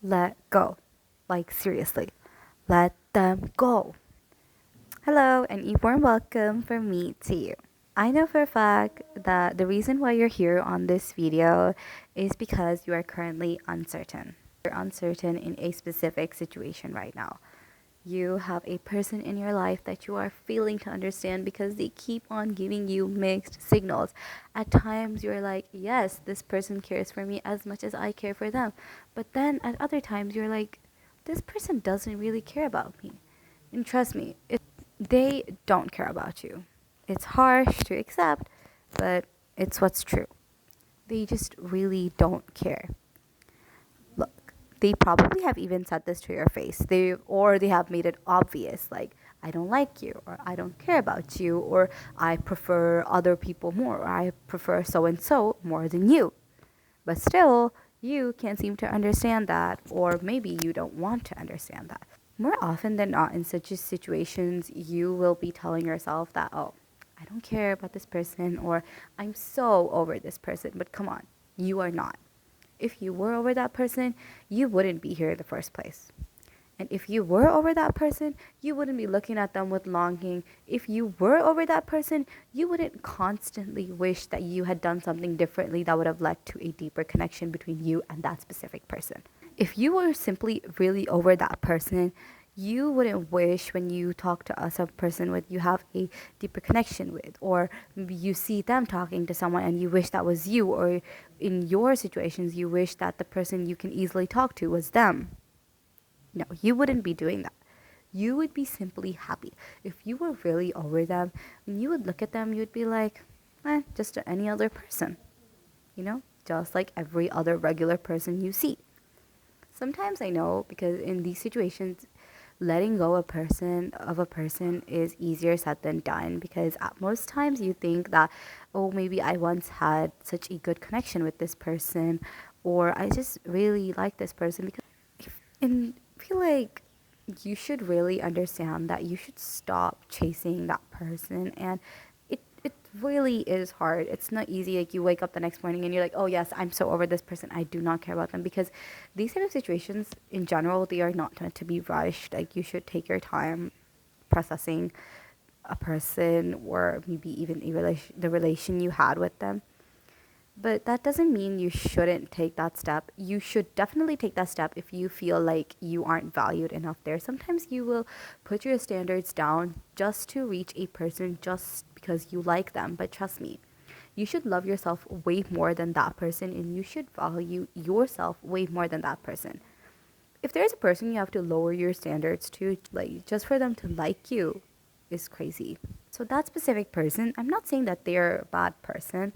let go. Like, seriously, let them go. Hello, and a warm welcome from me to you. I know for a fact that the reason why you're here on this video is because you are currently uncertain. You're uncertain in a specific situation right now. You have a person in your life that you are failing to understand because they keep on giving you mixed signals. At times, you're like, yes, this person cares for me as much as I care for them. But then at other times, you're like, this person doesn't really care about me. And trust me, they don't care about you. It's harsh to accept, but it's what's true. They just really don't care. Look, they probably have even said this to your face. They have made it obvious, like, I don't like you, or I don't care about you, or I prefer other people more, or I prefer so and so more than you. But still, you can't seem to understand that, or maybe you don't want to understand that. More often than not, in such situations, you will be telling yourself that, oh, I don't care about this person, or I'm so over this person. But come on, you are not. If you were over that person, you wouldn't be here in the first place. And if you were over that person, you wouldn't be looking at them with longing. If you were over that person, you wouldn't constantly wish that you had done something differently that would have led to a deeper connection between you and that specific person. If you were simply really over that person, you wouldn't wish when you talk to a some person with you have a deeper connection with, or maybe you see them talking to someone and you wish that was you, or in your situations you wish that the person you can easily talk to was them. No, you wouldn't be doing that. You would be simply happy. If you were really over them, when you would look at them, you'd be like, just any other person. Just like every other regular person you see. Sometimes I know because in these situations, letting go of a person is easier said than done, because at most times you think that, oh, maybe I once had such a good connection with this person, or I just really like this person. Because and I feel like you should really understand that you should stop chasing that person, and it really is hard. It's not easy. Like, you wake up the next morning and you're like, oh yes, I'm so over this person, I do not care about them. Because these kind of situations in general, they are not meant to be rushed. Like, you should take your time processing a person, or maybe even the relation you had with them. But that doesn't mean you shouldn't take that step. You should definitely take that step if you feel like you aren't valued enough there. Sometimes you will put your standards down just to reach a person, just because you like them. But trust me, you should love yourself way more than that person, and you should value yourself way more than that person. If there's a person you have to lower your standards to, like, just for them to like you, is crazy. So that specific person, I'm not saying that they're a bad person.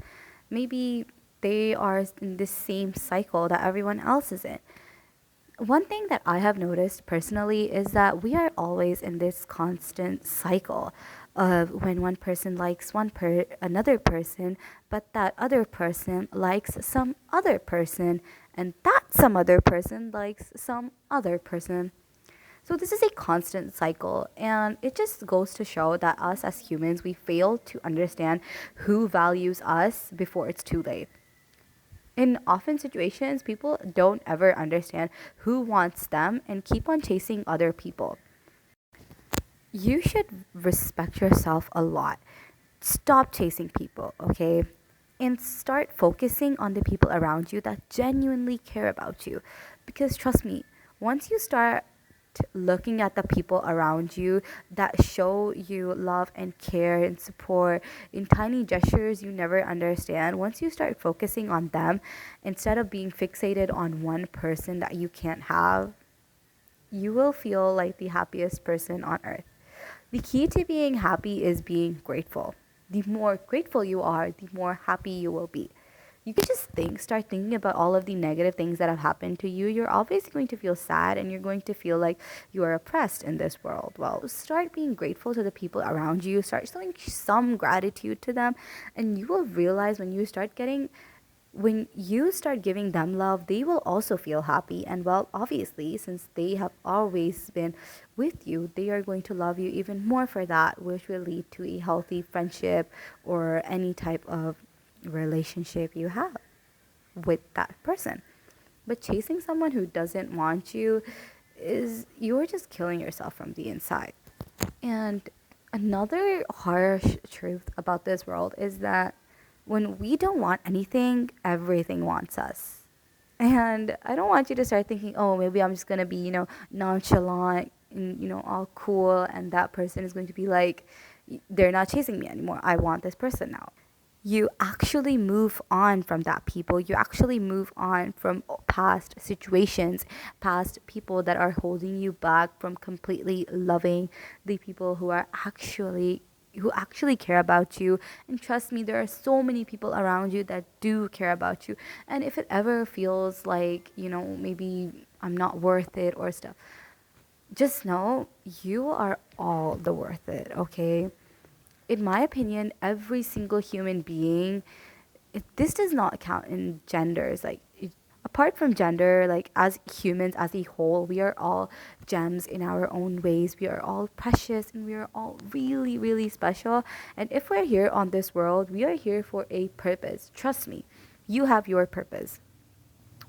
Maybe they are in the same cycle that everyone else is in. One thing that I have noticed personally is that we are always in this constant cycle of when one person likes another person, but that other person likes some other person, and that some other person likes some other person. So this is a constant cycle, and it just goes to show that us as humans, we fail to understand who values us before it's too late. In often situations, people don't ever understand who wants them and keep on chasing other people. You should respect yourself a lot. Stop chasing people, okay? And start focusing on the people around you that genuinely care about you. Because trust me, once you start looking at the people around you that show you love and care and support in tiny gestures you never understand, once you start focusing on them instead of being fixated on one person that you can't have, you will feel like the happiest person on earth. The key to being happy is being grateful. The more grateful you are, the more happy you will be. You can just start thinking about all of the negative things that have happened to you. You're obviously going to feel sad, and you're going to feel like you are oppressed in this world. Well, start being grateful to the people around you. Start showing some gratitude to them, and you will realize when you start giving them love, they will also feel happy. And well, obviously, since they have always been with you, they are going to love you even more for that, which will lead to a healthy friendship or any type of relationship you have with that person. But chasing someone who doesn't want you is you're just killing yourself from the inside. And another harsh truth about this world is that when we don't want anything, everything wants us. And I don't want you to start thinking, oh, maybe I'm just going to be, nonchalant and, all cool. And that person is going to be like, they're not chasing me anymore. I want this person now. You actually move on from that people. You actually move on from past situations, past people that are holding you back from completely loving the people who actually care about you. And trust me, there are so many people around you that do care about you. And if it ever feels like, maybe I'm not worth it or stuff, just know you are all the worth it, okay? In my opinion, every single human being, this does not count in genders. Like, apart from gender, like as humans as a whole, we are all gems in our own ways. We are all precious and we are all really, really special. And if we're here on this world, we are here for a purpose. Trust me, you have your purpose.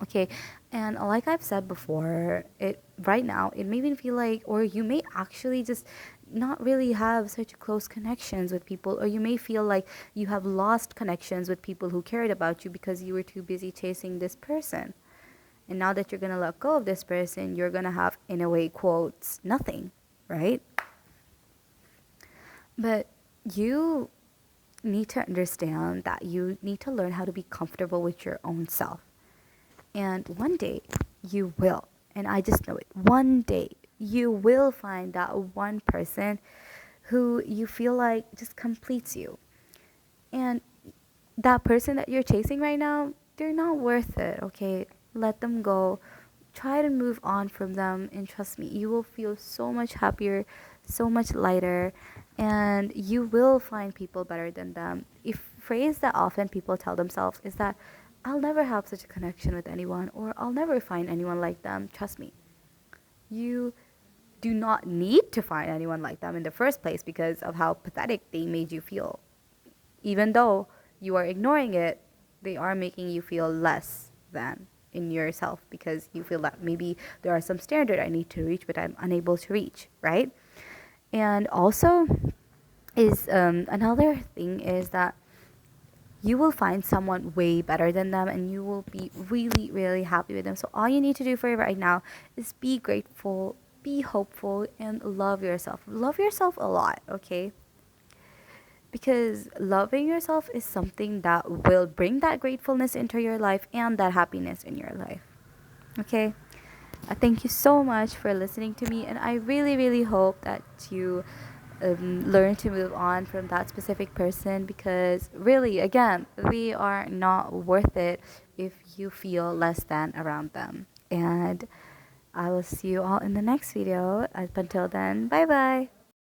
Okay, and like I've said before, it right now it may even feel like, or you may actually just not really have such close connections with people, or you may feel like you have lost connections with people who cared about you because you were too busy chasing this person. And now that you're gonna let go of this person, you're gonna have, in a way, quotes, nothing, right? But you need to understand that you need to learn how to be comfortable with your own self. And one day you will, and I just know it, one day you will find that one person who you feel like just completes you. And that person that you're chasing right now, they're not worth it, okay? Let them go. Try to move on from them, and trust me, you will feel so much happier, so much lighter, and you will find people better than them. A phrase that often people tell themselves is that I'll never have such a connection with anyone, or I'll never find anyone like them. Trust me, you do not need to find anyone like them in the first place because of how pathetic they made you feel. Even though you are ignoring it, they are making you feel less than in yourself because you feel that maybe there are some standard I need to reach but I'm unable to reach, right? And also is another thing is that you will find someone way better than them and you will be really, really happy with them. So all you need to do for you right now is be grateful, be hopeful, and love yourself. Love yourself a lot, okay? Because loving yourself is something that will bring that gratefulness into your life and that happiness in your life. Okay? Thank you so much for listening to me, and I really, really hope that you learn to move on from that specific person because, really, again, they are not worth it if you feel less than around them. And I will see you all in the next video. Up until then, bye bye.